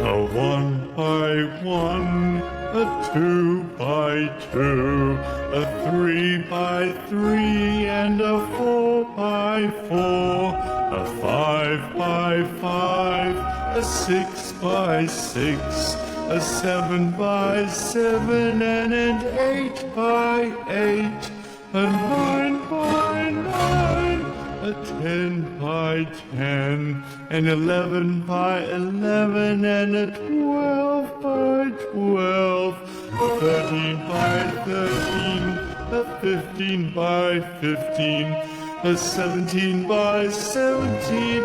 A 1 by 1, a 2 by 2, a 3 by 3, and a 4 by 4, a 5 by 5, a 6 by 6, a 7 by 7, and an 8 by 8, a 9 by 9, a 10 by 10, an 11 by 11, and a 12 by 12, a 13 by 13, a 15 by 15, a 17 by 17,